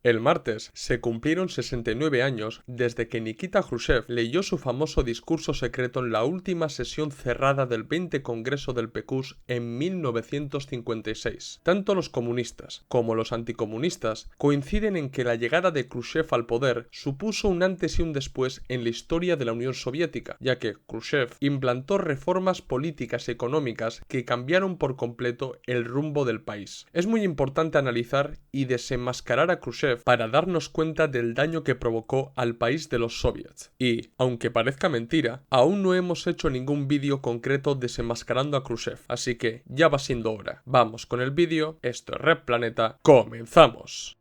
El martes se cumplieron 69 años desde que Nikita Khrushchev leyó su famoso discurso secreto en la última sesión cerrada del 20 Congreso del PQS en 1956. Tanto los comunistas como los anticomunistas coinciden en que la llegada de Khrushchev al poder supuso un antes y un después en la historia de la Unión Soviética, ya que Khrushchev implantó reformas políticas y económicas que cambiaron por completo el rumbo del país. Es muy importante analizar y desenmascarar a Khrushchev para darnos cuenta del daño que provocó al país de los soviets. Y, aunque parezca mentira, aún no hemos hecho ningún vídeo concreto desenmascarando a Khrushchev, así que ya va siendo hora. Vamos con el vídeo, esto es Red Planeta, ¡comenzamos!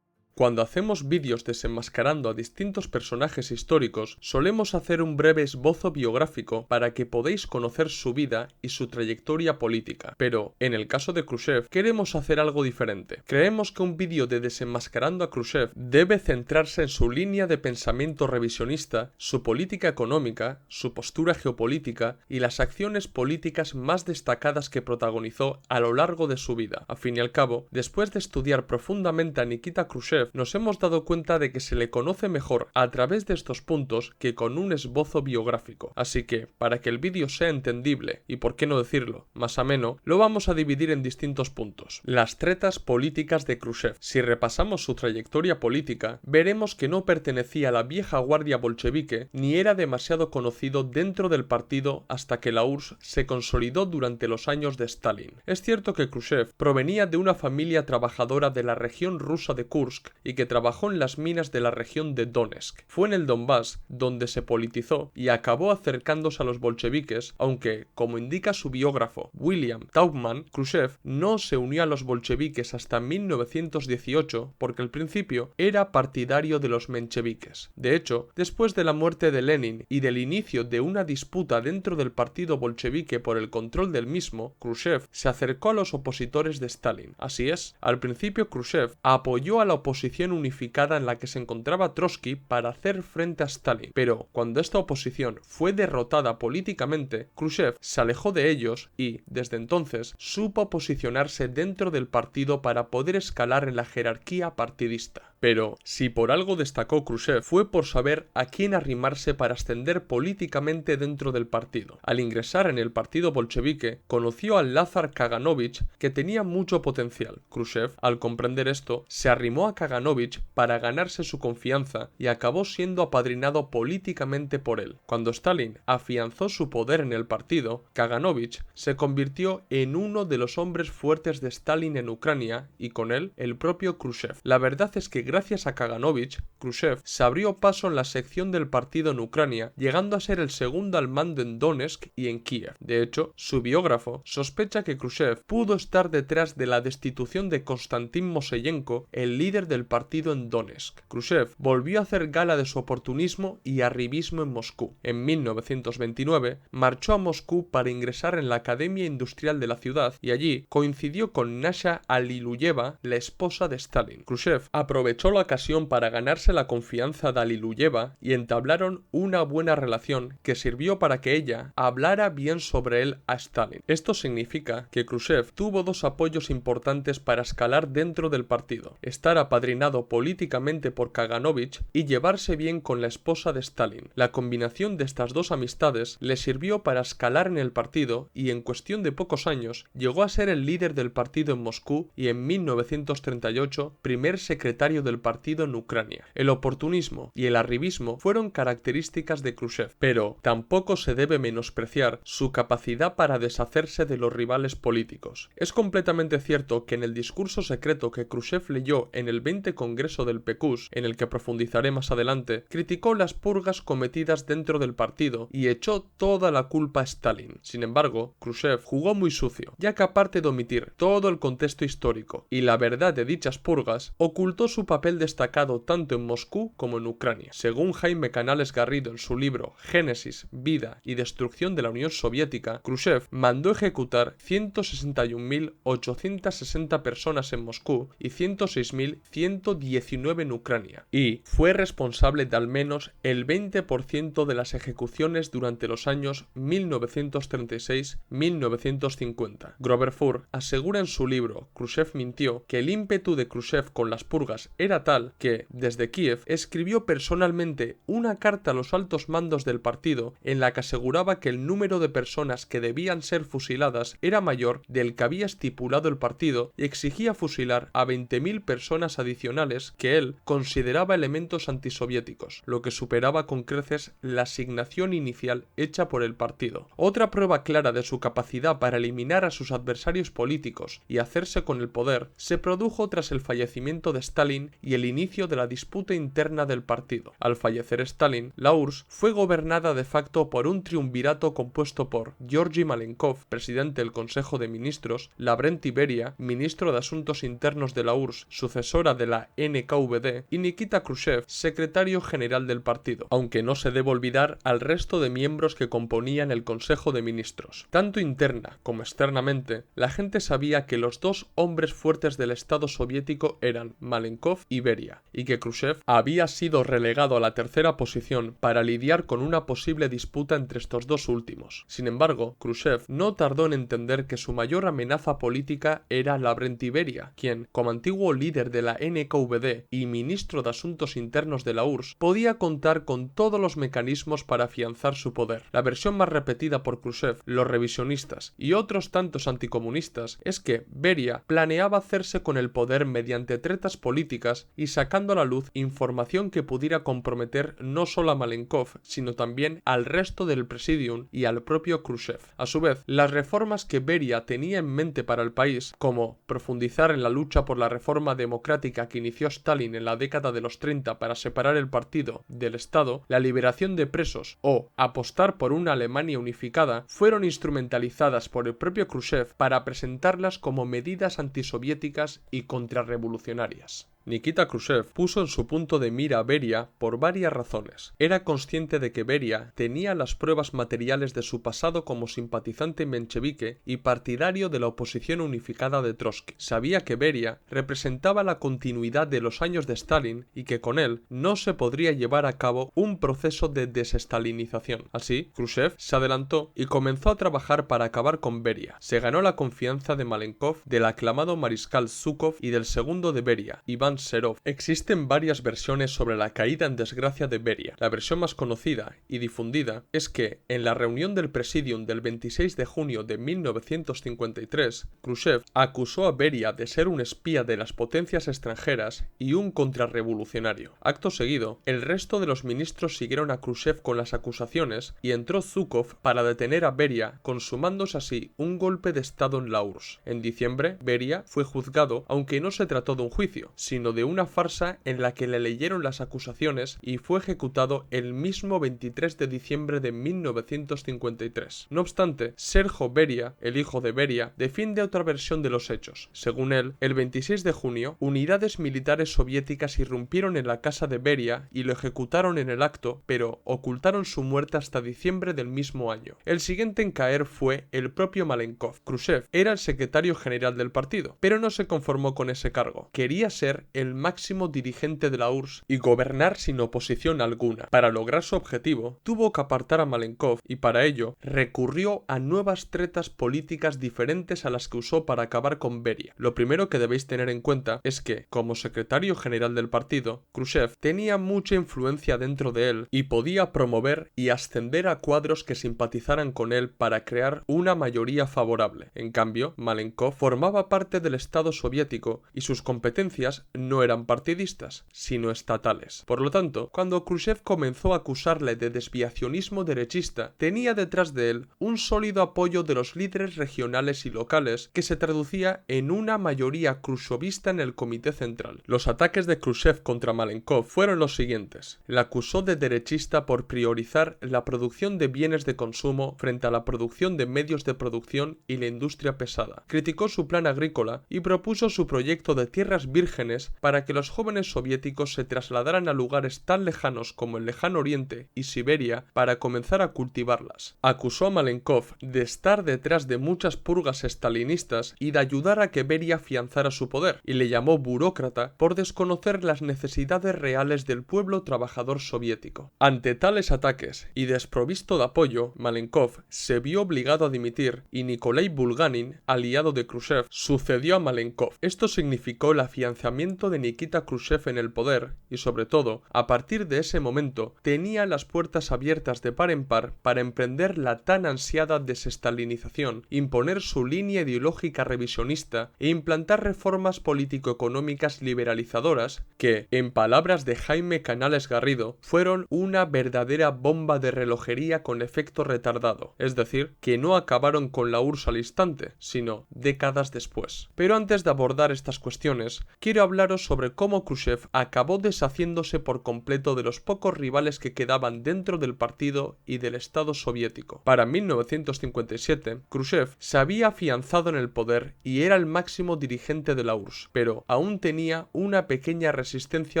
Cuando hacemos vídeos desenmascarando a distintos personajes históricos, solemos hacer un breve esbozo biográfico para que podáis conocer su vida y su trayectoria política. Pero, en el caso de Khrushchev, queremos hacer algo diferente. Creemos que un vídeo de desenmascarando a Khrushchev debe centrarse en su línea de pensamiento revisionista, su política económica, su postura geopolítica y las acciones políticas más destacadas que protagonizó a lo largo de su vida. A fin y al cabo, después de estudiar profundamente a Nikita Khrushchev, nos hemos dado cuenta de que se le conoce mejor a través de estos puntos que con un esbozo biográfico. Así que, para que el vídeo sea entendible y, por qué no decirlo, más ameno, lo vamos a dividir en distintos puntos. Las tretas políticas de Khrushchev. Si repasamos su trayectoria política, veremos que no pertenecía a la vieja guardia bolchevique ni era demasiado conocido dentro del partido hasta que la URSS se consolidó durante los años de Stalin. Es cierto que Khrushchev provenía de una familia trabajadora de la región rusa de Kursk y que trabajó en las minas de la región de Donetsk. Fue en el Donbass donde se politizó y acabó acercándose a los bolcheviques, aunque, como indica su biógrafo William Taubman, Khrushchev no se unió a los bolcheviques hasta 1918 porque al principio era partidario de los mencheviques. De hecho, después de la muerte de Lenin y del inicio de una disputa dentro del partido bolchevique por el control del mismo, Khrushchev se acercó a los opositores de Stalin. Así es, al principio Khrushchev apoyó a la oposición unificada en la que se encontraba Trotsky para hacer frente a Stalin, pero cuando esta oposición fue derrotada políticamente, Khrushchev se alejó de ellos y, desde entonces, supo posicionarse dentro del partido para poder escalar en la jerarquía partidista. Pero, si por algo destacó Khrushchev, fue por saber a quién arrimarse para ascender políticamente dentro del partido. Al ingresar en el partido bolchevique, conoció a Lazar Kaganovich, que tenía mucho potencial. Khrushchev, al comprender esto, se arrimó a Kaganovich para ganarse su confianza y acabó siendo apadrinado políticamente por él. Cuando Stalin afianzó su poder en el partido, Kaganovich se convirtió en uno de los hombres fuertes de Stalin en Ucrania y con él el propio Khrushchev. La verdad es que gracias a Kaganovich, Khrushchev se abrió paso en la sección del partido en Ucrania, llegando a ser el segundo al mando en Donetsk y en Kiev. De hecho, su biógrafo sospecha que Khrushchev pudo estar detrás de la destitución de Konstantin Mosellenko, el líder del partido en Donetsk. Khrushchev volvió a hacer gala de su oportunismo y arribismo en Moscú. En 1929 marchó a Moscú para ingresar en la Academia Industrial de la ciudad y allí coincidió con Nasha Aliluyeva, la esposa de Stalin. Khrushchev aprovechó la ocasión para ganarse la confianza de Aliluyeva y entablaron una buena relación que sirvió para que ella hablara bien sobre él a Stalin. Esto significa que Khrushchev tuvo dos apoyos importantes para escalar dentro del partido: estar apadrinado políticamente por Kaganovich y llevarse bien con la esposa de Stalin. La combinación de estas dos amistades le sirvió para escalar en el partido y en cuestión de pocos años llegó a ser el líder del partido en Moscú y en 1938 primer secretario del partido en Ucrania. El oportunismo y el arribismo fueron características de Khrushchev, pero tampoco se debe menospreciar su capacidad para deshacerse de los rivales políticos. Es completamente cierto que en el discurso secreto que Khrushchev leyó en el 20 Congreso del PQS, en el que profundizaré más adelante, criticó las purgas cometidas dentro del partido y echó toda la culpa a Stalin. Sin embargo, Khrushchev jugó muy sucio, ya que aparte de omitir todo el contexto histórico y la verdad de dichas purgas, ocultó su papel papel destacado tanto en Moscú como en Ucrania. Según Jaime Canales Garrido en su libro Génesis, Vida y Destrucción de la Unión Soviética, Khrushchev mandó ejecutar 161.860 personas en Moscú y 106.119 en Ucrania, y fue responsable de al menos el 20% de las ejecuciones durante los años 1936-1950. Grover Furr asegura en su libro Khrushchev mintió que el ímpetu de Khrushchev con las purgas era tal que, desde Kiev, escribió personalmente una carta a los altos mandos del partido en la que aseguraba que el número de personas que debían ser fusiladas era mayor del que había estipulado el partido y exigía fusilar a 20.000 personas adicionales que él consideraba elementos antisoviéticos, lo que superaba con creces la asignación inicial hecha por el partido. Otra prueba clara de su capacidad para eliminar a sus adversarios políticos y hacerse con el poder se produjo tras el fallecimiento de Stalin y el inicio de la disputa interna del partido. Al fallecer Stalin, la URSS fue gobernada de facto por un triunvirato compuesto por Georgy Malenkov, presidente del Consejo de Ministros, Lavrenti Beria, ministro de Asuntos Internos de la URSS, sucesora de la NKVD, y Nikita Khrushchev, secretario general del partido, aunque no se debe olvidar al resto de miembros que componían el Consejo de Ministros. Tanto interna como externamente, la gente sabía que los dos hombres fuertes del Estado soviético eran Malenkov y Beria, y que Khrushchev había sido relegado a la tercera posición para lidiar con una posible disputa entre estos dos últimos. Sin embargo, Khrushchev no tardó en entender que su mayor amenaza política era Lavrenti Beria, quien, como antiguo líder de la NKVD y ministro de Asuntos Internos de la URSS, podía contar con todos los mecanismos para afianzar su poder. La versión más repetida por Khrushchev, los revisionistas y otros tantos anticomunistas es que Beria planeaba hacerse con el poder mediante tretas políticas y sacando a la luz información que pudiera comprometer no solo a Malenkov, sino también al resto del Presidium y al propio Khrushchev. A su vez, las reformas que Beria tenía en mente para el país, como profundizar en la lucha por la reforma democrática que inició Stalin en la década de los 30 para separar el partido del Estado, la liberación de presos o apostar por una Alemania unificada, fueron instrumentalizadas por el propio Khrushchev para presentarlas como medidas antisoviéticas y contrarrevolucionarias. Nikita Khrushchev puso en su punto de mira a Beria por varias razones. Era consciente de que Beria tenía las pruebas materiales de su pasado como simpatizante menchevique y partidario de la oposición unificada de Trotsky. Sabía que Beria representaba la continuidad de los años de Stalin y que con él no se podría llevar a cabo un proceso de desestalinización. Así, Khrushchev se adelantó y comenzó a trabajar para acabar con Beria. Se ganó la confianza de Malenkov, del aclamado mariscal Zhukov y del segundo de Beria, Iván Serov. Existen varias versiones sobre la caída en desgracia de Beria. La versión más conocida y difundida es que, en la reunión del Presidium del 26 de junio de 1953, Khrushchev acusó a Beria de ser un espía de las potencias extranjeras y un contrarrevolucionario. Acto seguido, el resto de los ministros siguieron a Khrushchev con las acusaciones y entró Zhukov para detener a Beria, consumándose así un golpe de estado en la URSS. En diciembre, Beria fue juzgado, aunque no se trató de un juicio, sino de una farsa en la que le leyeron las acusaciones, y fue ejecutado el mismo 23 de diciembre de 1953. No obstante, Serjo Beria, el hijo de Beria, defiende otra versión de los hechos. Según él, el 26 de junio, unidades militares soviéticas irrumpieron en la casa de Beria y lo ejecutaron en el acto, pero ocultaron su muerte hasta diciembre del mismo año. El siguiente en caer fue el propio Malenkov. Khrushchev era el secretario general del partido, pero no se conformó con ese cargo. Quería ser el máximo dirigente de la URSS y gobernar sin oposición alguna. Para lograr su objetivo, tuvo que apartar a Malenkov y para ello recurrió a nuevas tretas políticas diferentes a las que usó para acabar con Beria. Lo primero que debéis tener en cuenta es que, como secretario general del partido, Khrushchev tenía mucha influencia dentro de él y podía promover y ascender a cuadros que simpatizaran con él para crear una mayoría favorable. En cambio, Malenkov formaba parte del Estado soviético y sus competencias no eran partidistas, sino estatales. Por lo tanto, cuando Khrushchev comenzó a acusarle de desviacionismo derechista, tenía detrás de él un sólido apoyo de los líderes regionales y locales que se traducía en una mayoría khrushchevista en el Comité Central. Los ataques de Khrushchev contra Malenkov fueron los siguientes. Le acusó de derechista por priorizar la producción de bienes de consumo frente a la producción de medios de producción y la industria pesada. Criticó su plan agrícola y propuso su proyecto de tierras vírgenes para que los jóvenes soviéticos se trasladaran a lugares tan lejanos como el Lejano Oriente y Siberia para comenzar a cultivarlas. Acusó a Malenkov de estar detrás de muchas purgas estalinistas y de ayudar a que Beria afianzara su poder, y le llamó burócrata por desconocer las necesidades reales del pueblo trabajador soviético. Ante tales ataques y desprovisto de apoyo, Malenkov se vio obligado a dimitir y Nikolai Bulganin, aliado de Khrushchev, sucedió a Malenkov. Esto significó el afianzamiento de Nikita Khrushchev en el poder y, sobre todo, a partir de ese momento, tenía las puertas abiertas de par en par para emprender la tan ansiada desestalinización, imponer su línea ideológica revisionista e implantar reformas político-económicas liberalizadoras que, en palabras de Jaime Canales Garrido, fueron una verdadera bomba de relojería con efecto retardado, es decir, que no acabaron con la URSS al instante, sino décadas después. Pero antes de abordar estas cuestiones, quiero hablaros sobre cómo Khrushchev acabó deshaciéndose por completo de los pocos rivales que quedaban dentro del partido y del Estado soviético. Para 1957, Khrushchev se había afianzado en el poder y era el máximo dirigente de la URSS, pero aún tenía una pequeña resistencia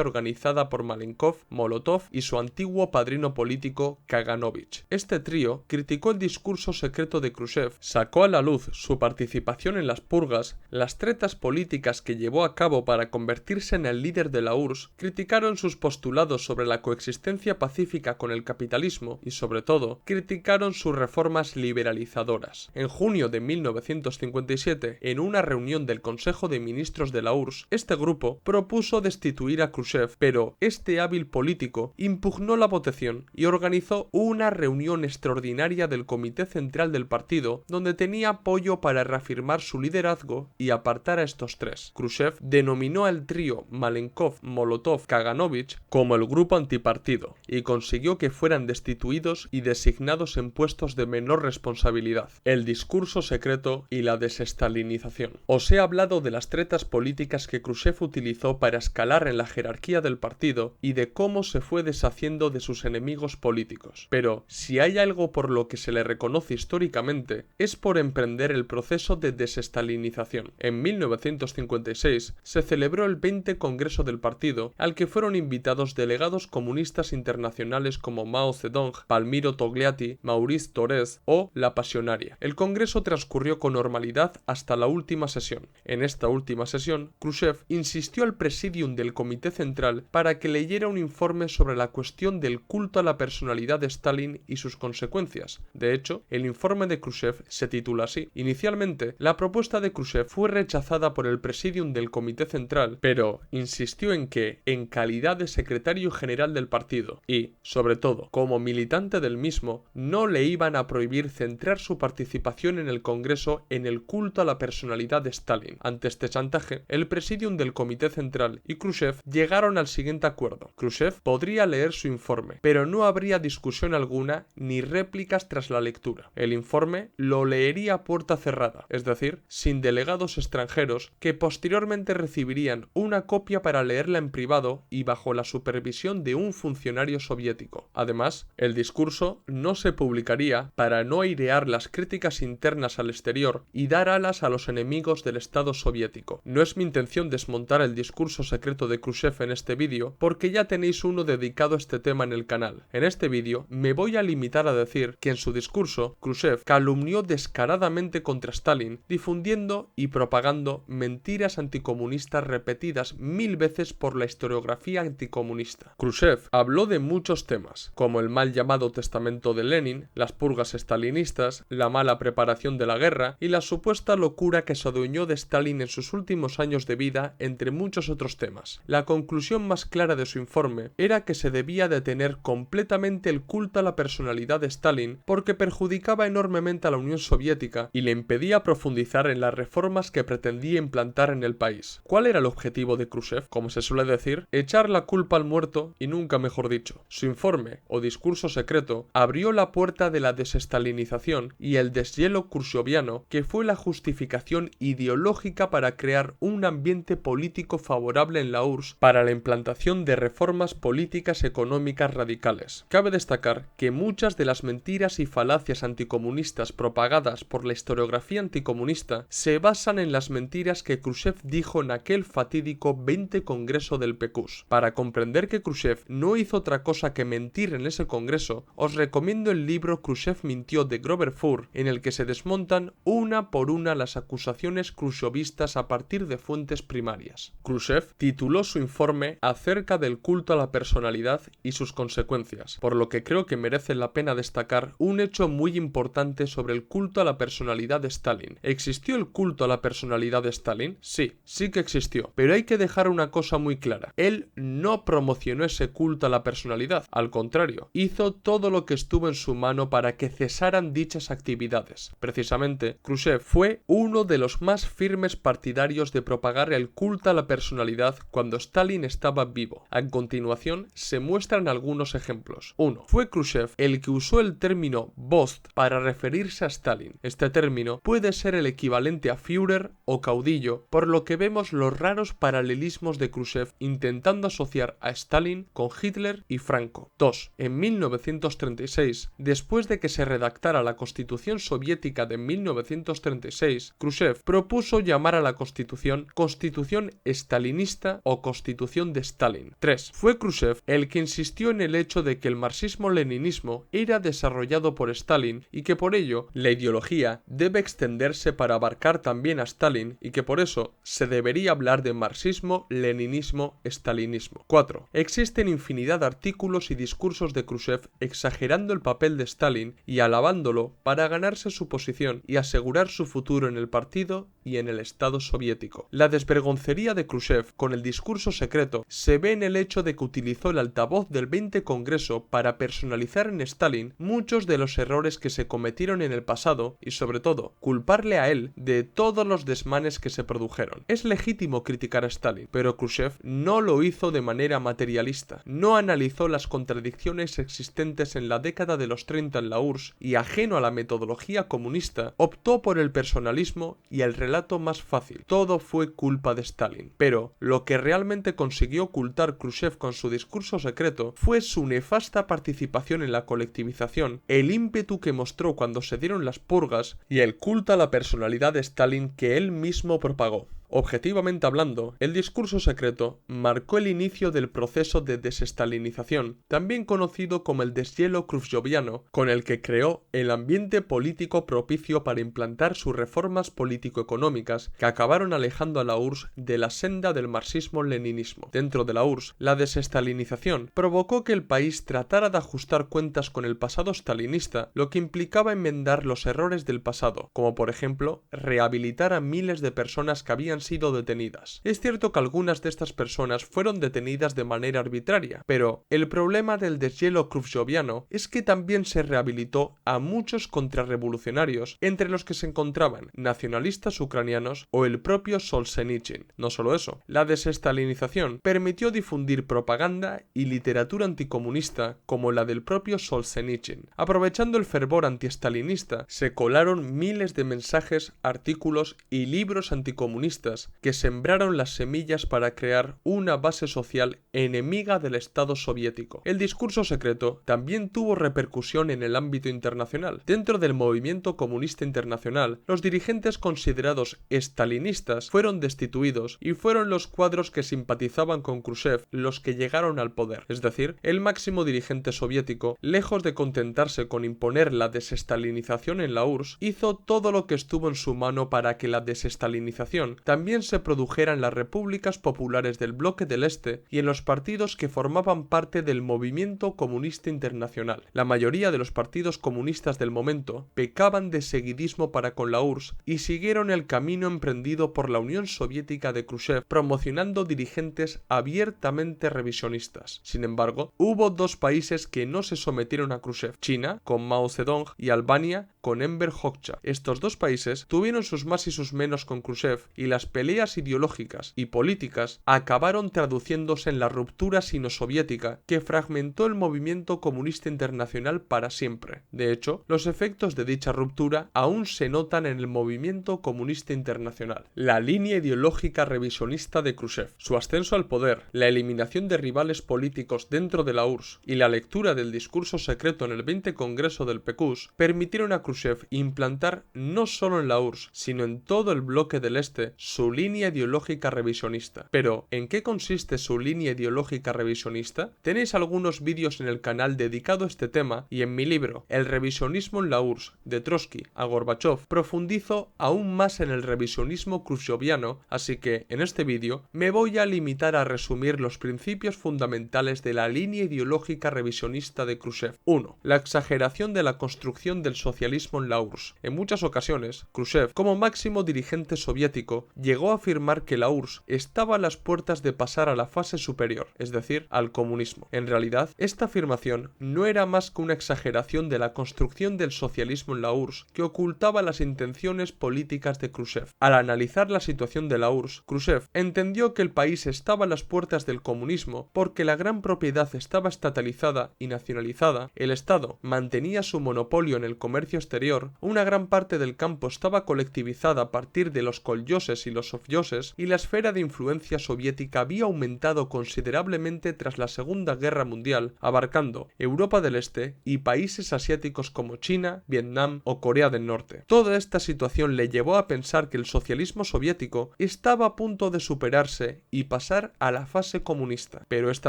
organizada por Malenkov, Molotov y su antiguo padrino político Kaganovich. Este trío criticó el discurso secreto de Khrushchev, sacó a la luz su participación en las purgas, las tretas políticas que llevó a cabo para convertirse en el líder de la URSS, criticaron sus postulados sobre la coexistencia pacífica con el capitalismo y, sobre todo, criticaron sus reformas liberalizadoras. En junio de 1957, en una reunión del Consejo de Ministros de la URSS, este grupo propuso destituir a Khrushchev, pero este hábil político impugnó la votación y organizó una reunión extraordinaria del Comité Central del partido donde tenía apoyo para reafirmar su liderazgo y apartar a estos tres. Khrushchev denominó al trío Malenkov-Molotov-Kaganovich como el grupo antipartido y consiguió que fueran destituidos y designados en puestos de menor responsabilidad. El discurso secreto y la desestalinización. Os he hablado de las tretas políticas que Khrushchev utilizó para escalar en la jerarquía del partido y de cómo se fue deshaciendo de sus enemigos políticos. Pero si hay algo por lo que se le reconoce históricamente, es por emprender el proceso de desestalinización. En 1956 se celebró el 20 Congreso del partido, al que fueron invitados delegados comunistas internacionales como Mao Zedong, Palmiro Togliatti, Maurice Thorez o La Pasionaria. El congreso transcurrió con normalidad hasta la última sesión. En esta última sesión, Khrushchev insistió al presidium del Comité Central para que leyera un informe sobre la cuestión del culto a la personalidad de Stalin y sus consecuencias. De hecho, el informe de Khrushchev se titula así. Inicialmente, la propuesta de Khrushchev fue rechazada por el presidium del Comité Central, pero insistió en que, en calidad de secretario general del partido y, sobre todo, como militante del mismo, no le iban a prohibir centrar su participación en el Congreso en el culto a la personalidad de Stalin. Ante este chantaje, el presidium del Comité Central y Khrushchev llegaron al siguiente acuerdo. Khrushchev podría leer su informe, pero no habría discusión alguna ni réplicas tras la lectura. El informe lo leería a puerta cerrada, es decir, sin delegados extranjeros que posteriormente recibirían una copia para leerla en privado y bajo la supervisión de un funcionario soviético. Además, el discurso no se publicaría para no airear las críticas internas al exterior y dar alas a los enemigos del Estado soviético. No es mi intención desmontar el discurso secreto de Khrushchev en este vídeo, porque ya tenéis uno dedicado a este tema en el canal. En este vídeo me voy a limitar a decir que en su discurso Khrushchev calumnió descaradamente contra Stalin, difundiendo y propagando mentiras anticomunistas repetidas 1000 veces por la historiografía anticomunista. Khrushchev habló de muchos temas, como el mal llamado testamento de Lenin, las purgas stalinistas, la mala preparación de la guerra y la supuesta locura que se adueñó de Stalin en sus últimos años de vida, entre muchos otros temas. La conclusión más clara de su informe era que se debía detener completamente el culto a la personalidad de Stalin porque perjudicaba enormemente a la Unión Soviética y le impedía profundizar en las reformas que pretendía implantar en el país. ¿Cuál era el objetivo de Khrushchev? Como se suele decir, echar la culpa al muerto y nunca mejor dicho. Su informe, o discurso secreto, abrió la puerta de la desestalinización y el deshielo khrushcheviano, que fue la justificación ideológica para crear un ambiente político favorable en la URSS para la implantación de reformas políticas económicas radicales. Cabe destacar que muchas de las mentiras y falacias anticomunistas propagadas por la historiografía anticomunista se basan en las mentiras que Khrushchev dijo en aquel fatídico fatídico 20 Congreso del PQS. Para comprender que Khrushchev no hizo otra cosa que mentir en ese congreso, os recomiendo el libro Khrushchev mintió de Grover Furr, en el que se desmontan una por una las acusaciones khrushchevistas a partir de fuentes primarias. Khrushchev tituló su informe acerca del culto a la personalidad y sus consecuencias, por lo que creo que merece la pena destacar un hecho muy importante sobre el culto a la personalidad de Stalin. ¿Existió el culto a la personalidad de Stalin? Sí que existió, pero hay que dejar una cosa muy clara. Él no promocionó ese culto a la personalidad, al contrario, hizo todo lo que estuvo en su mano para que cesaran dichas actividades. Precisamente, Khrushchev fue uno de los más firmes partidarios de propagar el culto a la personalidad cuando Stalin estaba vivo. A continuación, se muestran algunos ejemplos. 1. Fue Khrushchev el que usó el término Vost para referirse a Stalin. Este término puede ser el equivalente a Führer o caudillo, por lo que vemos los raros paralelismos de Khrushchev intentando asociar a Stalin con Hitler y Franco. 2. En 1936, después de que se redactara la Constitución Soviética de 1936, Khrushchev propuso llamar a la Constitución Stalinista o Constitución de Stalin. 3. Fue Khrushchev el que insistió en el hecho de que el marxismo-leninismo era desarrollado por Stalin y que por ello la ideología debe extenderse para abarcar también a Stalin y que por eso se debería hablar de marxismo, leninismo, stalinismo. 4. Existen infinidad de artículos y discursos de Khrushchev exagerando el papel de Stalin y alabándolo para ganarse su posición y asegurar su futuro en el partido y en el Estado soviético. La desvergoncería de Khrushchev con el discurso secreto se ve en el hecho de que utilizó el altavoz del 20 Congreso para personalizar en Stalin muchos de los errores que se cometieron en el pasado y sobre todo culparle a él de todos los desmanes que se produjeron. Es legítimo criticar a Stalin, pero Khrushchev no lo hizo de manera materialista. No analizó las contradicciones existentes en la década de los 30 en la URSS y, ajeno a la metodología comunista, optó por el personalismo y el relato más fácil. Todo fue culpa de Stalin. Pero lo que realmente consiguió ocultar Khrushchev con su discurso secreto fue su nefasta participación en la colectivización, el ímpetu que mostró cuando se dieron las purgas y el culto a la personalidad de Stalin que él mismo propagó. Objetivamente hablando, el discurso secreto marcó el inicio del proceso de desestalinización, también conocido como el deshielo khrushcheviano, con el que creó el ambiente político propicio para implantar sus reformas político-económicas que acabaron alejando a la URSS de la senda del marxismo-leninismo. Dentro de la URSS, la desestalinización provocó que el país tratara de ajustar cuentas con el pasado stalinista, lo que implicaba enmendar los errores del pasado, como por ejemplo rehabilitar a miles de personas que habían sido detenidas. Es cierto que algunas de estas personas fueron detenidas de manera arbitraria, pero el problema del deshielo khrushcheviano es que también se rehabilitó a muchos contrarrevolucionarios, entre los que se encontraban nacionalistas ucranianos o el propio Solzhenitsyn. No solo eso, la desestalinización permitió difundir propaganda y literatura anticomunista como la del propio Solzhenitsyn. Aprovechando el fervor antiestalinista, se colaron miles de mensajes, artículos y libros anticomunistas que sembraron las semillas para crear una base social enemiga del Estado soviético. El discurso secreto también tuvo repercusión en el ámbito internacional. Dentro del movimiento comunista internacional, los dirigentes considerados estalinistas fueron destituidos y fueron los cuadros que simpatizaban con Khrushchev los que llegaron al poder. Es decir, el máximo dirigente soviético, lejos de contentarse con imponer la desestalinización en la URSS, hizo todo lo que estuvo en su mano para que la desestalinización también se produjera en las repúblicas populares del bloque del Este y en los partidos que formaban parte del movimiento comunista internacional. La mayoría de los partidos comunistas del momento pecaban de seguidismo para con la URSS y siguieron el camino emprendido por la Unión Soviética de Khrushchev, promocionando dirigentes abiertamente revisionistas. Sin embargo, hubo dos países que no se sometieron a Khrushchev: China, con Mao Zedong, y Albania, con Enver Hoxha. Estos dos países tuvieron sus más y sus menos con Khrushchev, y las peleas ideológicas y políticas acabaron traduciéndose en la ruptura sino-soviética que fragmentó el movimiento comunista internacional para siempre. De hecho, los efectos de dicha ruptura aún se notan en el movimiento comunista internacional. La línea ideológica revisionista de Khrushchev, su ascenso al poder, la eliminación de rivales políticos dentro de la URSS y la lectura del discurso secreto en el 20 Congreso del PQS permitieron a Khrushchev implantar no solo en la URSS, sino en todo el bloque del Este, su línea ideológica revisionista. Pero, ¿en qué consiste su línea ideológica revisionista? Tenéis algunos vídeos en el canal dedicado a este tema y en mi libro, El revisionismo en la URSS, de Trotsky a Gorbachev, profundizo aún más en el revisionismo khrushcheviano, así que en este vídeo me voy a limitar a resumir los principios fundamentales de la línea ideológica revisionista de Khrushchev. 1. La exageración de la construcción del socialismo en la URSS. En muchas ocasiones, Khrushchev, como máximo dirigente soviético, llegó a afirmar que la URSS estaba a las puertas de pasar a la fase superior, es decir, al comunismo. En realidad, esta afirmación no era más que una exageración de la construcción del socialismo en la URSS que ocultaba las intenciones políticas de Khrushchev. Al analizar la situación de la URSS, Khrushchev entendió que el país estaba a las puertas del comunismo porque la gran propiedad estaba estatalizada y nacionalizada, el Estado mantenía su monopolio en el comercio exterior, una gran parte del campo estaba colectivizada a partir de los kolyoses y los sovyoses, y la esfera de influencia soviética había aumentado considerablemente tras la Segunda Guerra Mundial, abarcando Europa del Este y países asiáticos como China, Vietnam o Corea del Norte. Toda esta situación le llevó a pensar que el socialismo soviético estaba a punto de superarse y pasar a la fase comunista. Pero este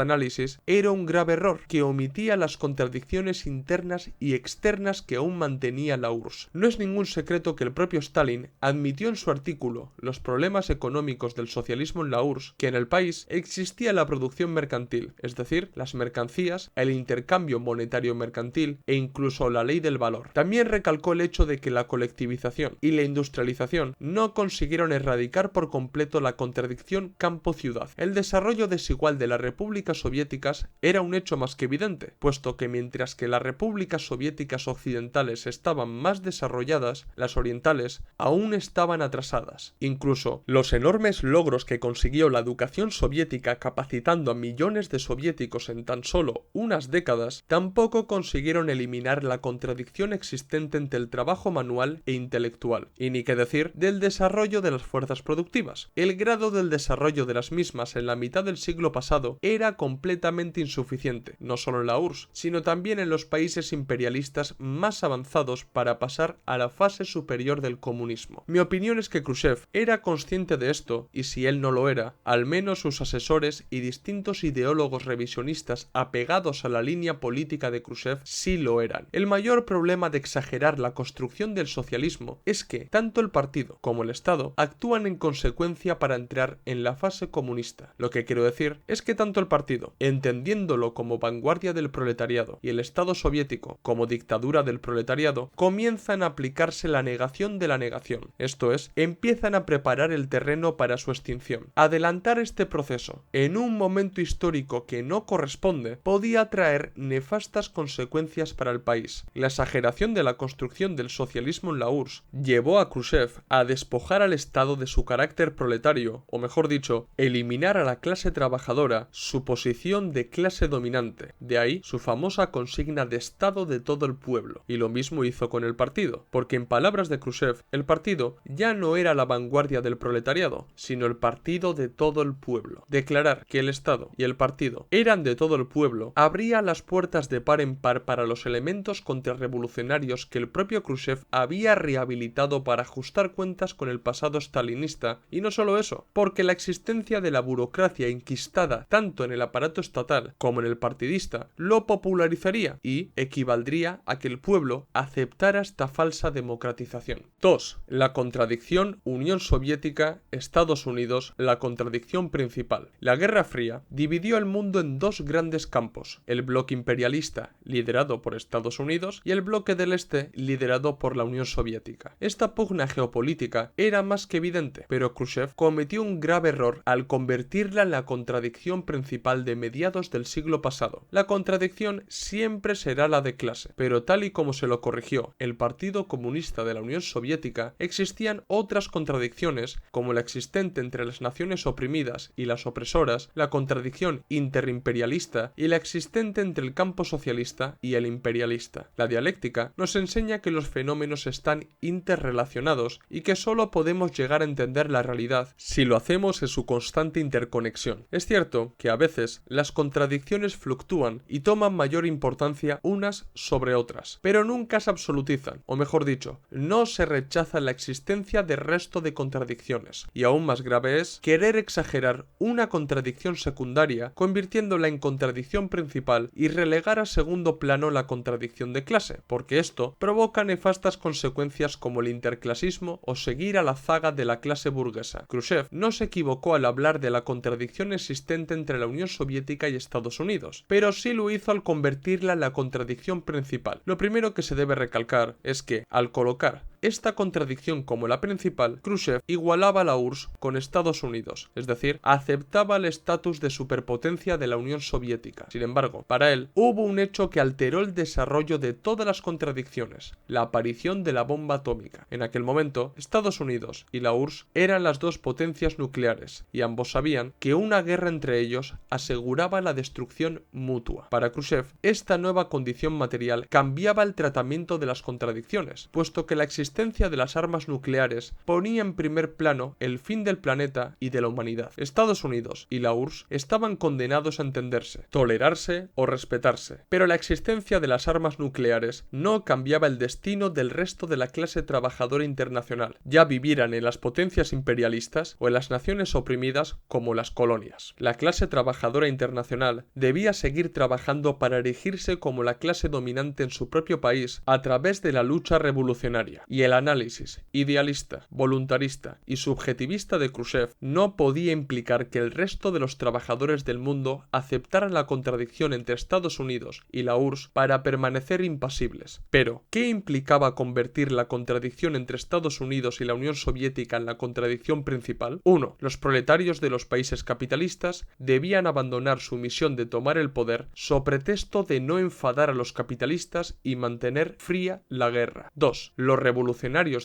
análisis era un grave error que omitía las contradicciones internas y externas que aún mantenía la URSS. No es ningún secreto que el propio Stalin admitió en su artículo Los problemas económicos del socialismo en la URSS que en el país existía la producción mercantil, es decir, las mercancías, el intercambio monetario mercantil e incluso la ley del valor. También recalcó el hecho de que la colectivización y la industrialización no consiguieron erradicar por completo la contradicción campo-ciudad. El desarrollo desigual de las repúblicas soviéticas era un hecho más que evidente, puesto que mientras que las repúblicas soviéticas occidentales estaban más desarrolladas, las orientales aún estaban atrasadas. Incluso los enormes logros que consiguió la educación soviética capacitando a millones de soviéticos en tan solo unas décadas, tampoco consiguieron eliminar la contradicción existente entre el trabajo manual e intelectual, y ni qué decir del desarrollo de las fuerzas productivas. El grado del desarrollo de las mismas en la mitad del siglo pasado era completamente insuficiente, no solo en la URSS, sino también en los países imperialistas más avanzados para pasar a la fase superior del comunismo. Mi opinión es que Khrushchev era consciente de esto, y si él no lo era, al menos sus asesores y distintos ideólogos revisionistas apegados a la línea política de Khrushchev sí lo eran. El mayor problema de exagerar la construcción del socialismo es que tanto el partido como el Estado actúan en consecuencia para entrar en la fase comunista. Lo que quiero decir es que tanto el partido, entendiéndolo como vanguardia del proletariado, y el Estado soviético como dictadura del proletariado, comienzan a aplicarse la negación de la negación, esto es, empiezan a preparar el terreno para su extinción. Adelantar este proceso en un momento histórico que no corresponde podía traer nefastas consecuencias para el país. La exageración de la construcción del socialismo en la URSS llevó a Khrushchev a despojar al Estado de su carácter proletario, o mejor dicho, eliminar a la clase trabajadora su posición de clase dominante. De ahí su famosa consigna de Estado de todo el pueblo. Y lo mismo hizo con el partido, porque en palabras de Khrushchev, el partido ya no era la vanguardia del proletariado, sino el partido de todo el pueblo. Declarar que el Estado y el partido eran de todo el pueblo abría las puertas de par en par para los elementos contrarrevolucionarios que el propio Khrushchev había rehabilitado para ajustar cuentas con el pasado stalinista, y no solo eso, porque la existencia de la burocracia enquistada tanto en el aparato estatal como en el partidista lo popularizaría y equivaldría a que el pueblo aceptara esta falsa democratización. 2. La contradicción Unión Soviética-Estados Unidos, la contradicción principal. La Guerra Fría dividió el mundo en dos grandes campos, el bloque imperialista, liderado por Estados Unidos, y el bloque del Este, liderado por la Unión Soviética. Esta pugna geopolítica era más que evidente, pero Khrushchev cometió un grave error al convertirla en la contradicción principal de mediados del siglo pasado. La contradicción siempre será la de clase, pero tal y como se lo corrigió el Partido Comunista de la Unión Soviética, existían otras contradicciones, como la existente entre las naciones oprimidas y las opresoras, la contradicción interimperialista y la existente entre el campo socialista y el imperialista. La dialéctica nos enseña que los fenómenos están interrelacionados y que solo podemos llegar a entender la realidad si lo hacemos en su constante interconexión. Es cierto que a veces las contradicciones fluctúan y toman mayor importancia unas sobre otras, pero nunca se absolutizan, o mejor dicho, no se rechaza la existencia de resto de contradicciones contradicciones. Y aún más grave es querer exagerar una contradicción secundaria, convirtiéndola en contradicción principal y relegar a segundo plano la contradicción de clase, porque esto provoca nefastas consecuencias como el interclasismo o seguir a la zaga de la clase burguesa. Khrushchev no se equivocó al hablar de la contradicción existente entre la Unión Soviética y Estados Unidos, pero sí lo hizo al convertirla en la contradicción principal. Lo primero que se debe recalcar es que, al colocar esta contradicción como la principal, Khrushchev igualaba a la URSS con Estados Unidos, es decir, aceptaba el estatus de superpotencia de la Unión Soviética. Sin embargo, para él, hubo un hecho que alteró el desarrollo de todas las contradicciones: la aparición de la bomba atómica. En aquel momento, Estados Unidos y la URSS eran las dos potencias nucleares, y ambos sabían que una guerra entre ellos aseguraba la destrucción mutua. Para Khrushchev, esta nueva condición material cambiaba el tratamiento de las contradicciones, puesto que la existencia de las armas nucleares ponía en primer plano el fin del planeta y de la humanidad. Estados Unidos y la URSS estaban condenados a entenderse, tolerarse o respetarse, pero la existencia de las armas nucleares no cambiaba el destino del resto de la clase trabajadora internacional, ya vivieran en las potencias imperialistas o en las naciones oprimidas como las colonias. La clase trabajadora internacional debía seguir trabajando para erigirse como la clase dominante en su propio país a través de la lucha revolucionaria, y el análisis idealista, voluntarista y subjetivista de Khrushchev no podía implicar que el resto de los trabajadores del mundo aceptaran la contradicción entre Estados Unidos y la URSS para permanecer impasibles. Pero, ¿qué implicaba convertir la contradicción entre Estados Unidos y la Unión Soviética en la contradicción principal? 1. Los proletarios de los países capitalistas debían abandonar su misión de tomar el poder so pretexto de no enfadar a los capitalistas y mantener fría la guerra. 2. Los revolucionarios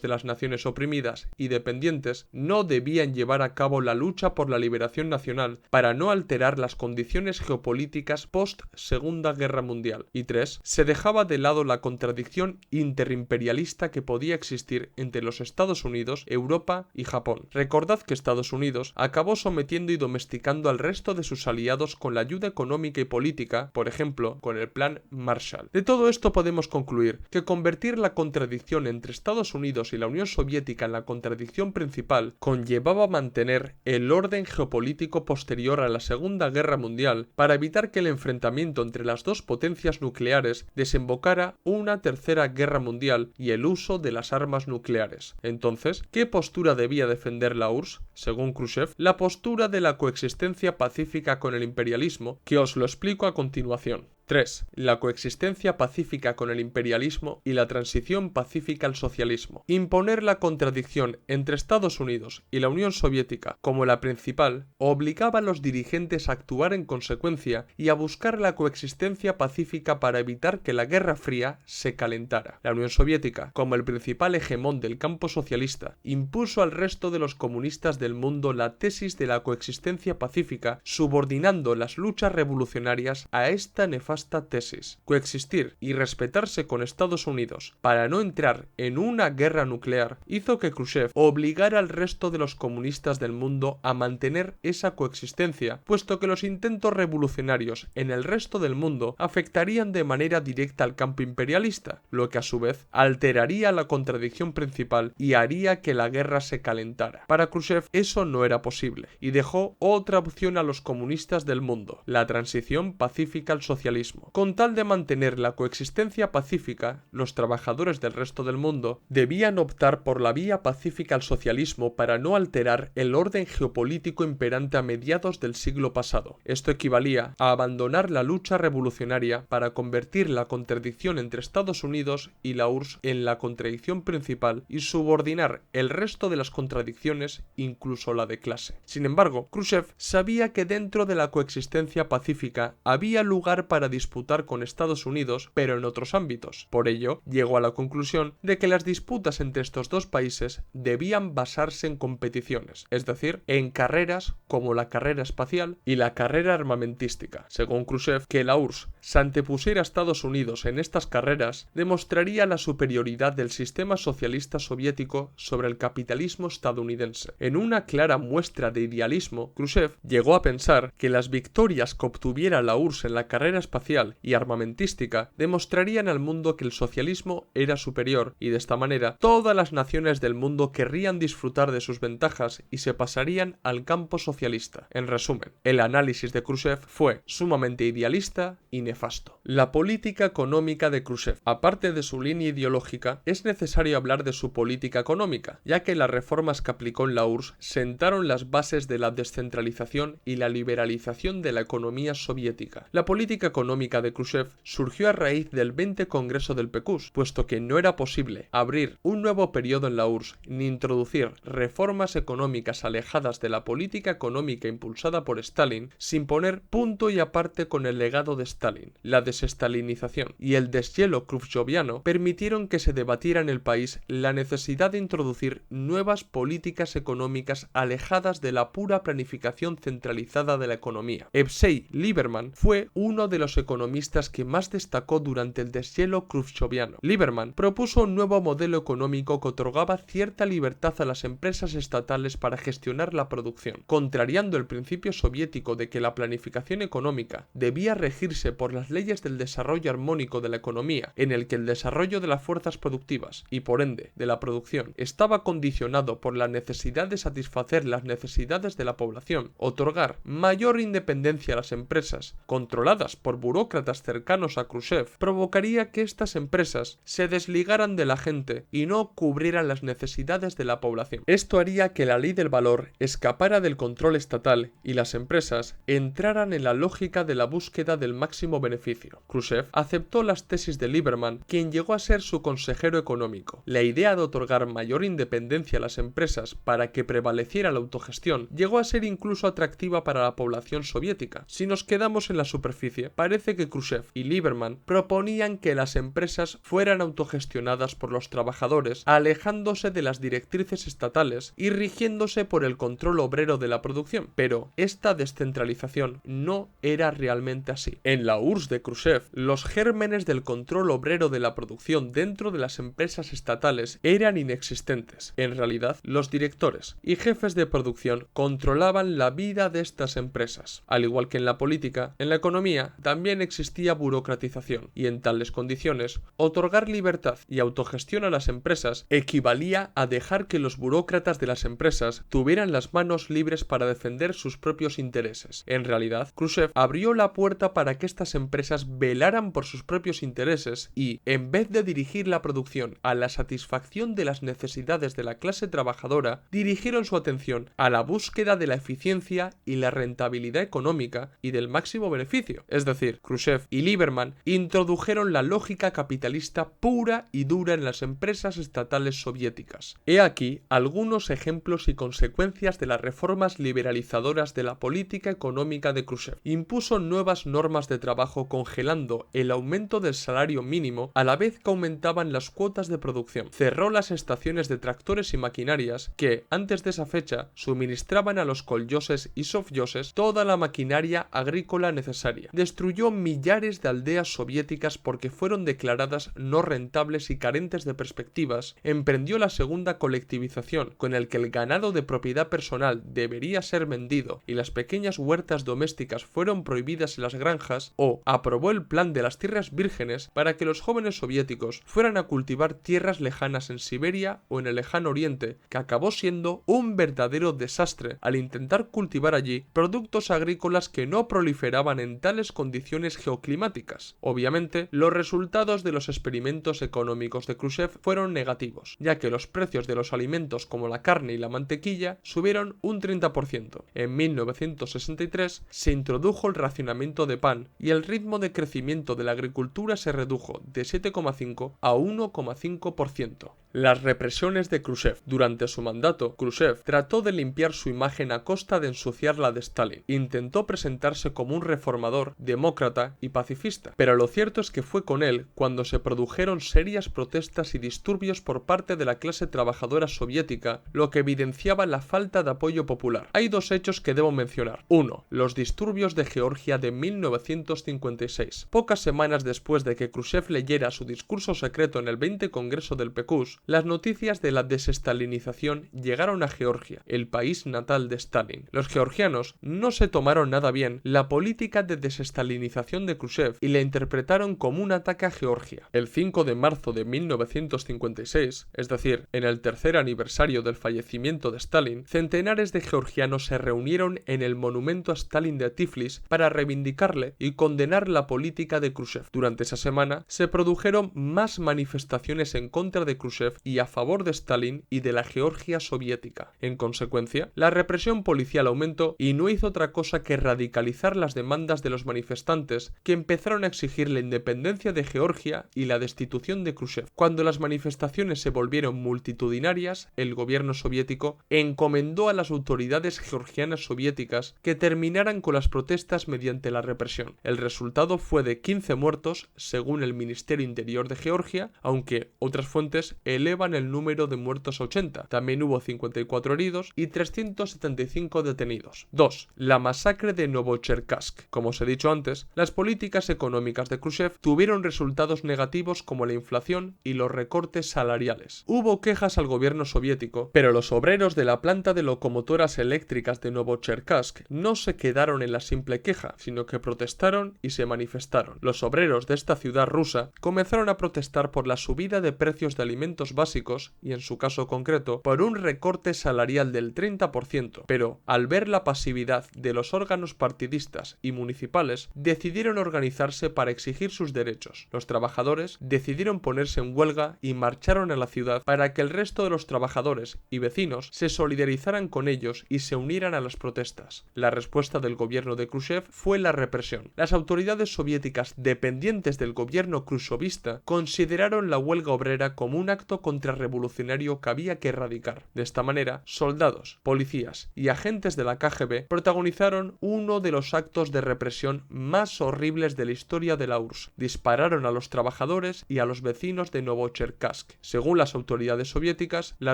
de las naciones oprimidas y dependientes no debían llevar a cabo la lucha por la liberación nacional para no alterar las condiciones geopolíticas post-Segunda Guerra Mundial. Y 3. Se dejaba de lado la contradicción interimperialista que podía existir entre los Estados Unidos, Europa y Japón. Recordad que Estados Unidos acabó sometiendo y domesticando al resto de sus aliados con la ayuda económica y política, por ejemplo, con el Plan Marshall. De todo esto podemos concluir que convertir la contradicción entre Estados Unidos y la Unión Soviética en la contradicción principal conllevaba mantener el orden geopolítico posterior a la Segunda Guerra Mundial para evitar que el enfrentamiento entre las dos potencias nucleares desembocara una tercera guerra mundial y el uso de las armas nucleares. Entonces, ¿qué postura debía defender la URSS? Según Khrushchev, la postura de la coexistencia pacífica con el imperialismo, que os lo explico a continuación. 3. La coexistencia pacífica con el imperialismo y la transición pacífica al socialismo. Imponer la contradicción entre Estados Unidos y la Unión Soviética como la principal obligaba a los dirigentes a actuar en consecuencia y a buscar la coexistencia pacífica para evitar que la Guerra Fría se calentara. La Unión Soviética, como el principal hegemón del campo socialista, impuso al resto de los comunistas del mundo la tesis de la coexistencia pacífica, subordinando las luchas revolucionarias a esta nefasta tesis. Coexistir y respetarse con Estados Unidos para no entrar en una guerra nuclear hizo que Khrushchev obligara al resto de los comunistas del mundo a mantener esa coexistencia, puesto que los intentos revolucionarios en el resto del mundo afectarían de manera directa al campo imperialista, lo que a su vez alteraría la contradicción principal y haría que la guerra se calentara. Para Khrushchev eso no era posible, y dejó otra opción a los comunistas del mundo: la transición pacífica al socialismo. Con tal de mantener la coexistencia pacífica, los trabajadores del resto del mundo debían optar por la vía pacífica al socialismo para no alterar el orden geopolítico imperante a mediados del siglo pasado. Esto equivalía a abandonar la lucha revolucionaria para convertir la contradicción entre Estados Unidos y la URSS en la contradicción principal y subordinar el resto de las contradicciones, incluso la de clase. Sin embargo, Khrushchev sabía que dentro de la coexistencia pacífica había lugar para disputar con Estados Unidos, pero en otros ámbitos. Por ello, llegó a la conclusión de que las disputas entre estos dos países debían basarse en competiciones, es decir, en carreras como la carrera espacial y la carrera armamentística. Según Khrushchev, que la URSS se antepusiera a Estados Unidos en estas carreras demostraría la superioridad del sistema socialista soviético sobre el capitalismo estadounidense. En una clara muestra de idealismo, Khrushchev llegó a pensar que las victorias que obtuviera la URSS en la carrera espacial espacial y armamentística demostrarían al mundo que el socialismo era superior y de esta manera todas las naciones del mundo querrían disfrutar de sus ventajas y se pasarían al campo socialista. En resumen, el análisis de Khrushchev fue sumamente idealista y nefasto. La política económica de Khrushchev. Aparte de su línea ideológica, es necesario hablar de su política económica, ya que las reformas que aplicó en la URSS sentaron las bases de la descentralización y la liberalización de la economía soviética. La política económica de Khrushchev surgió a raíz del 20 Congreso del PQS, puesto que no era posible abrir un nuevo periodo en la URSS ni introducir reformas económicas alejadas de la política económica impulsada por Stalin sin poner punto y aparte con el legado de Stalin. La desestalinización y el deshielo khrushcheviano permitieron que se debatiera en el país la necesidad de introducir nuevas políticas económicas alejadas de la pura planificación centralizada de la economía. Evsei Lieberman fue uno de los economistas que más destacó durante el deshielo khrushcheviano. Lieberman propuso un nuevo modelo económico que otorgaba cierta libertad a las empresas estatales para gestionar la producción, contrariando el principio soviético de que la planificación económica debía regirse por las leyes del desarrollo armónico de la economía, en el que el desarrollo de las fuerzas productivas y por ende de la producción estaba condicionado por la necesidad de satisfacer las necesidades de la población. Otorgar mayor independencia a las empresas controladas por burócratas cercanos a Khrushchev provocaría que estas empresas se desligaran de la gente y no cubrieran las necesidades de la población. Esto haría que la ley del valor escapara del control estatal y las empresas entraran en la lógica de la búsqueda del máximo beneficio. Khrushchev aceptó las tesis de Lieberman, quien llegó a ser su consejero económico. La idea de otorgar mayor independencia a las empresas para que prevaleciera la autogestión llegó a ser incluso atractiva para la población soviética. Si nos quedamos en la superficie, parece que Khrushchev y Lieberman proponían que las empresas fueran autogestionadas por los trabajadores, alejándose de las directrices estatales y rigiéndose por el control obrero de la producción. Pero esta descentralización no era realmente así. En la URSS de Khrushchev, los gérmenes del control obrero de la producción dentro de las empresas estatales eran inexistentes. En realidad, los directores y jefes de producción controlaban la vida de estas empresas. Al igual que en la política, en la economía también existía burocratización, y en tales condiciones, otorgar libertad y autogestión a las empresas equivalía a dejar que los burócratas de las empresas tuvieran las manos libres para defender sus propios intereses. En realidad, Khrushchev abrió la puerta para que estas empresas velaran por sus propios intereses y, en vez de dirigir la producción a la satisfacción de las necesidades de la clase trabajadora, dirigieron su atención a la búsqueda de la eficiencia y la rentabilidad económica y del máximo beneficio. Es decir, Khrushchev y Lieberman introdujeron la lógica capitalista pura y dura en las empresas estatales soviéticas. He aquí algunos ejemplos y consecuencias de las reformas liberalizadoras de la política económica de Khrushchev. Impuso nuevas normas de trabajo congelando el aumento del salario mínimo a la vez que aumentaban las cuotas de producción. Cerró las estaciones de tractores y maquinarias que, antes de esa fecha, suministraban a los koljoses y sovjoses toda la maquinaria agrícola necesaria. Destruyó millares de aldeas soviéticas porque fueron declaradas no rentables y carentes de perspectivas. Emprendió la segunda colectivización, con el que el ganado de propiedad personal debería ser vendido y las pequeñas huertas domésticas fueron prohibidas en las granjas, o aprobó el plan de las tierras vírgenes para que los jóvenes soviéticos fueran a cultivar tierras lejanas en Siberia o en el lejano oriente, que acabó siendo un verdadero desastre al intentar cultivar allí productos agrícolas que no proliferaban en tales condiciones geoclimáticas. Obviamente, los resultados de los experimentos económicos de Khrushchev fueron negativos, ya que los precios de los alimentos como la carne y la mantequilla subieron un 30%. En 1963 se introdujo el racionamiento de pan y el ritmo de crecimiento de la agricultura se redujo de 7,5 a 1,5%. Las represiones de Khrushchev. Durante su mandato, Khrushchev trató de limpiar su imagen a costa de ensuciar la de Stalin. Intentó presentarse como un reformador, demócrata y pacifista, pero lo cierto es que fue con él cuando se produjeron serias protestas y disturbios por parte de la clase trabajadora soviética, lo que evidenciaba la falta de apoyo popular. Hay dos hechos que debo mencionar. 1. Los disturbios de Georgia de 1956. Pocas semanas después de que Khrushchev leyera su discurso secreto en el 20 Congreso del PQS, años, las noticias de la desestalinización llegaron a Georgia, el país natal de Stalin. Los georgianos no se tomaron nada bien la política de desestalinización de Khrushchev y la interpretaron como un ataque a Georgia. El 5 de marzo de 1956, es decir, en el tercer aniversario del fallecimiento de Stalin, centenares de georgianos se reunieron en el monumento a Stalin de Tiflis para reivindicarle y condenar la política de Khrushchev. Durante esa semana se produjeron más manifestaciones en contra de Khrushchev y a favor de Stalin y de la Georgia soviética. En consecuencia, la represión policial aumentó y no hizo otra cosa que radicalizar las demandas de los manifestantes, que empezaron a exigir la independencia de Georgia y la destitución de Khrushchev. Cuando las manifestaciones se volvieron multitudinarias, el gobierno soviético encomendó a las autoridades georgianas soviéticas que terminaran con las protestas mediante la represión. El resultado fue de 15 muertos, según el Ministerio Interior de Georgia, aunque otras fuentes elevan el número de muertos a 80. También hubo 54 heridos y 375 detenidos. 2. La masacre de Novocherkassk. Como os he dicho antes, las políticas económicas de Khrushchev tuvieron resultados negativos como la inflación y los recortes salariales. Hubo quejas al gobierno soviético, pero los obreros de la planta de locomotoras eléctricas de Novocherkassk no se quedaron en la simple queja, sino que protestaron y se manifestaron. Los obreros de esta ciudad rusa comenzaron a protestar por la subida de precios de alimentos básicos y, en su caso concreto, por un recorte salarial del 30%, pero al ver la pasividad de los órganos partidistas y municipales, decidieron organizarse para exigir sus derechos. Los trabajadores decidieron ponerse en huelga y marcharon a la ciudad para que el resto de los trabajadores y vecinos se solidarizaran con ellos y se unieran a las protestas. La respuesta del gobierno de Khrushchev fue la represión. Las autoridades soviéticas dependientes del gobierno khrushchevista consideraron la huelga obrera como un acto contrarrevolucionario que había que erradicar. De esta manera, soldados, policías y agentes de la KGB protagonizaron uno de los actos de represión más horribles de la historia de la URSS. Dispararon a los trabajadores y a los vecinos de Novocherkassk. Según las autoridades soviéticas, la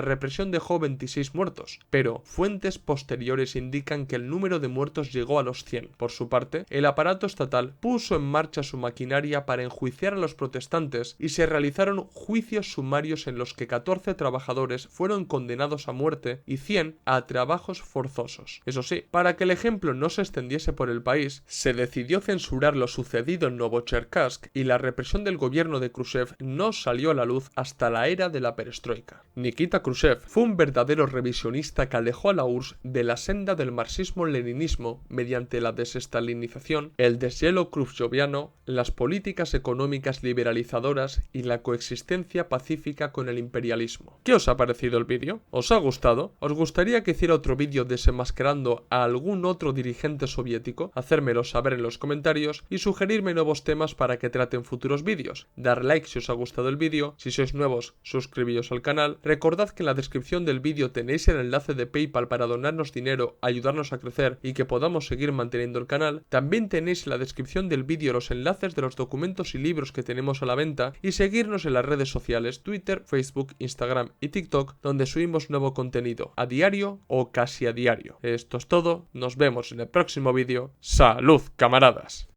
represión dejó 26 muertos, pero fuentes posteriores indican que el número de muertos llegó a los 100. Por su parte, el aparato estatal puso en marcha su maquinaria para enjuiciar a los protestantes y se realizaron juicios sumarios en los que 14 trabajadores fueron condenados a muerte y 100 a trabajos forzosos. Eso sí, para que el ejemplo no se extendiese por el país, se decidió censurar lo sucedido en Novocherkassk y la represión del gobierno de Khrushchev no salió a la luz hasta la era de la perestroika. Nikita Khrushchev fue un verdadero revisionista que alejó a la URSS de la senda del marxismo-leninismo mediante la desestalinización, el deshielo khrushcheviano, las políticas económicas liberalizadoras y la coexistencia pacífica con el imperialismo. ¿Qué os ha parecido el vídeo? ¿Os ha gustado? ¿Os gustaría que hiciera otro vídeo desenmascarando a algún otro dirigente soviético? Hacérmelo saber en los comentarios y sugerirme nuevos temas para que trate en futuros vídeos. Dar like si os ha gustado el vídeo, si sois nuevos, suscribíos al canal. Recordad que en la descripción del vídeo tenéis el enlace de PayPal para donarnos dinero, ayudarnos a crecer y que podamos seguir manteniendo el canal. También tenéis en la descripción del vídeo los enlaces de los documentos y libros que tenemos a la venta y seguirnos en las redes sociales Twitter, Facebook, Instagram y TikTok, donde subimos nuevo contenido a diario o casi a diario. Esto es todo, nos vemos en el próximo vídeo. ¡Salud, camaradas!